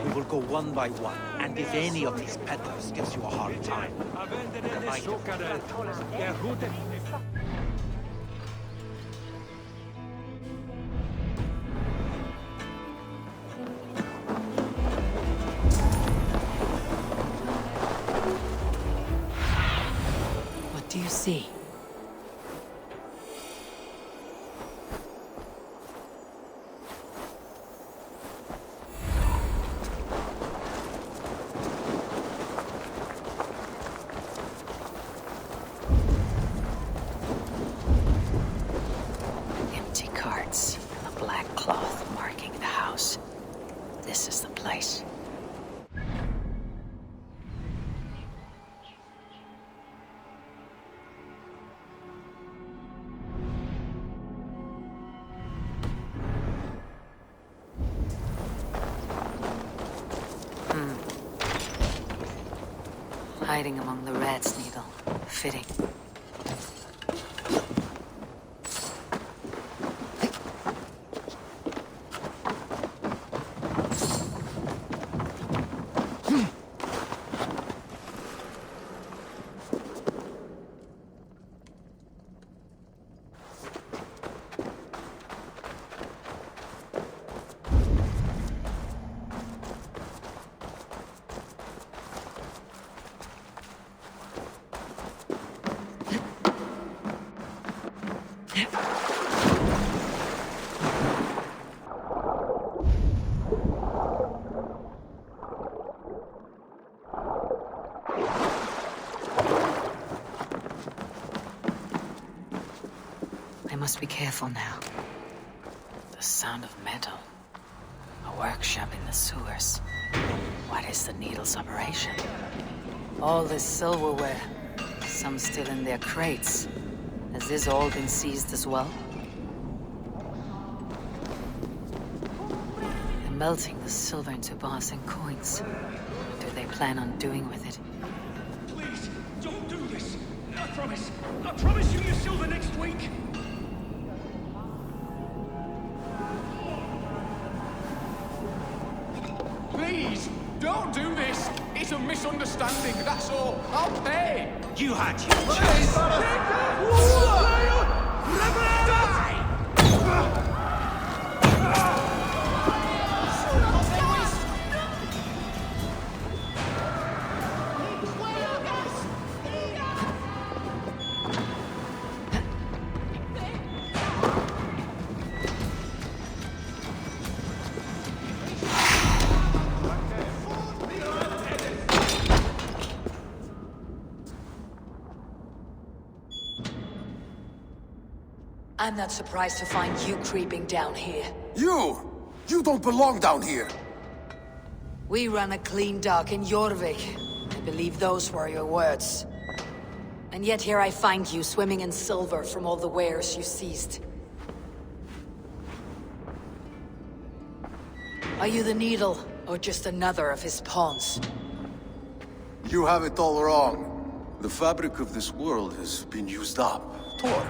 We will go one by one, and if any of these peddlers gives you a hard time, remind them. What do you see? Empty carts and a black cloth marking the house. This is the place. Hiding among the rat's needle. Fitting. I must be careful now. The sound of metal. A workshop in the sewers. What is the needle's operation? All this silverware. Some still in their crates. Has this all been seized as well? They're melting the silver into bars and coins. What do they plan on doing with it? Please, don't do this. I promise you your silver next week. Please, don't do this. It's a misunderstanding, that's all. I'll pay. You had your chance. I'm not surprised to find you creeping down here. You! You don't belong down here! We run a clean dock in Jorvik. I believe those were your words. And yet here I find you swimming in silver from all the wares you seized. Are you the Needle, or just another of his pawns? You have it all wrong. The fabric of this world has been used up, torn,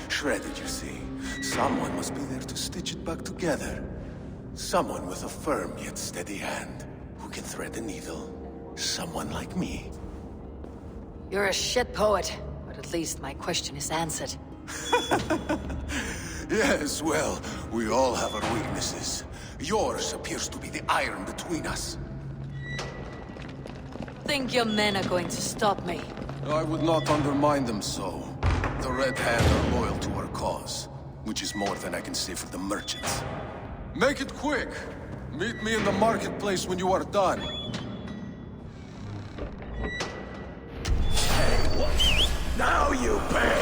shredded, you see. Someone must be there to stitch it back together. Someone with a firm yet steady hand, who can thread the needle. Someone like me. You're a shit poet, but at least my question is answered. Yes, well, we all have our weaknesses. Yours appears to be the iron between us. Think your men are going to stop me? I would not undermine them so. The Red Hand are loyal to our cause, which is more than I can say for the merchants. Make it quick! Meet me in the marketplace when you are done. Hey, what? Now you pay!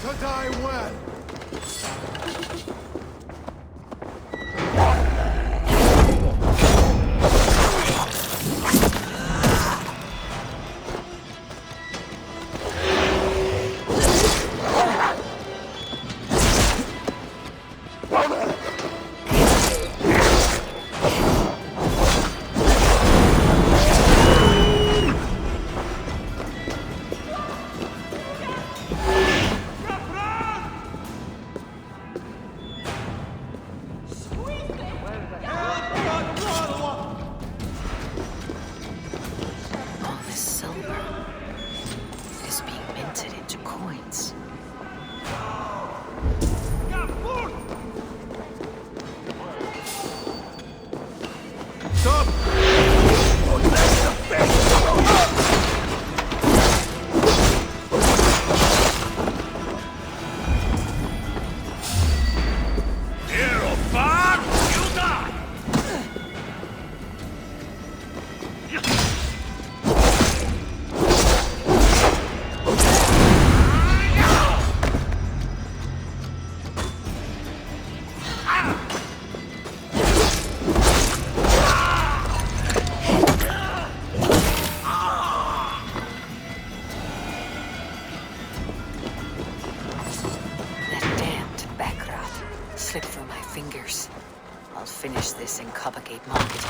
To die well. slip through my fingers. I'll finish this in Coppergate Market.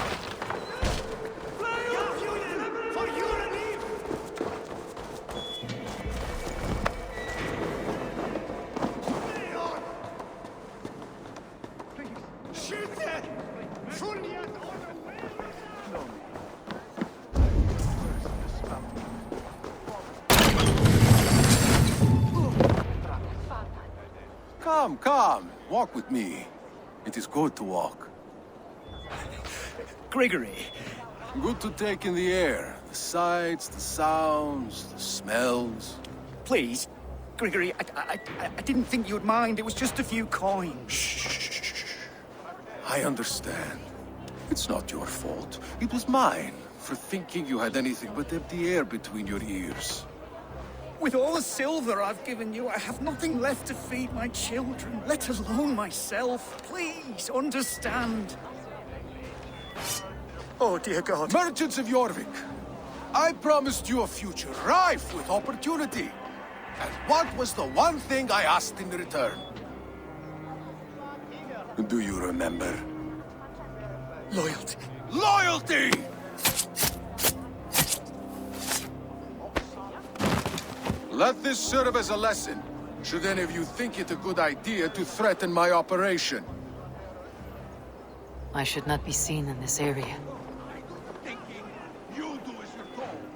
Come, come. Walk with me. It is good to walk. Gregory, Good to take in the air. The sights, the sounds, the smells. please. Gregory, I didn't think you'd mind. It was just a few coins. Shh. I understand. It's not your fault. It was mine for thinking you had anything but empty air between your ears. With all the silver I've given you, I have nothing left to feed my children, let alone myself. Please, understand. Oh, dear God. Merchants of Jorvik, I promised you a future rife with opportunity. And what was the one thing I asked in return? Do you remember? Loyalty. Loyalty! Let this serve as a lesson, should any of you think it a good idea to threaten my operation. I should not be seen in this area. You do as you're told.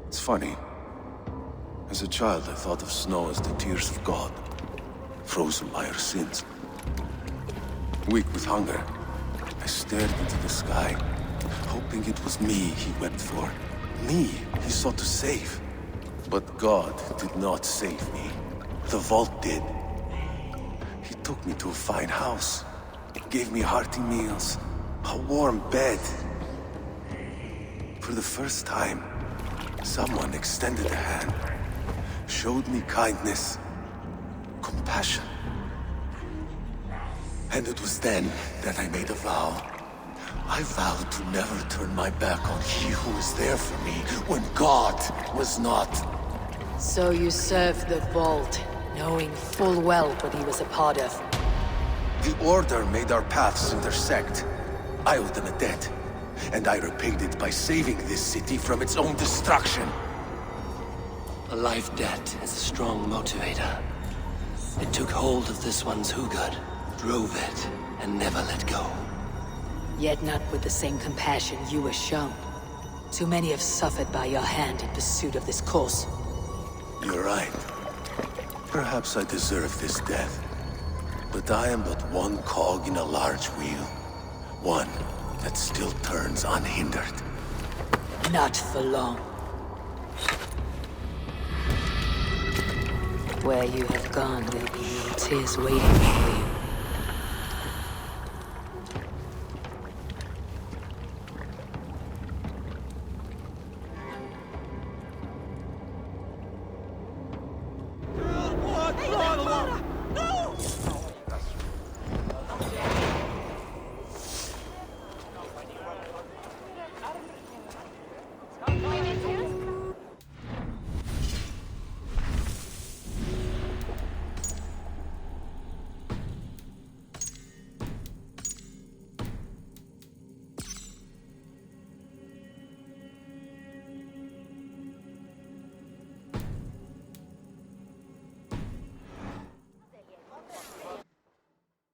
It's funny. As a child, I thought of snow as the tears of God, frozen by our sins. Weak with hunger, I stared into the sky, hoping it was me he wept for. Me he sought to save. But God did not save me. The vault did. He took me to a fine house, gave me hearty meals, a warm bed. For the first time, someone extended a hand, showed me kindness, compassion. And it was then that I made a vow. I vowed to never turn my back on he who was there for me when God was not. So you served the Vault, knowing full well what he was a part of. The Order made our paths intersect. I owed them a debt, and I repaid it by saving this city from its own destruction. A life debt is a strong motivator. It took hold of this one's Hugad, drove it, and never let go. Yet not with the same compassion you were shown. Too many have suffered by your hand in pursuit of this cause. You're right. Perhaps I deserve this death. But I am but one cog in a large wheel. One that still turns unhindered. Not for long. Where you have gone, there'll be no tears waiting for you.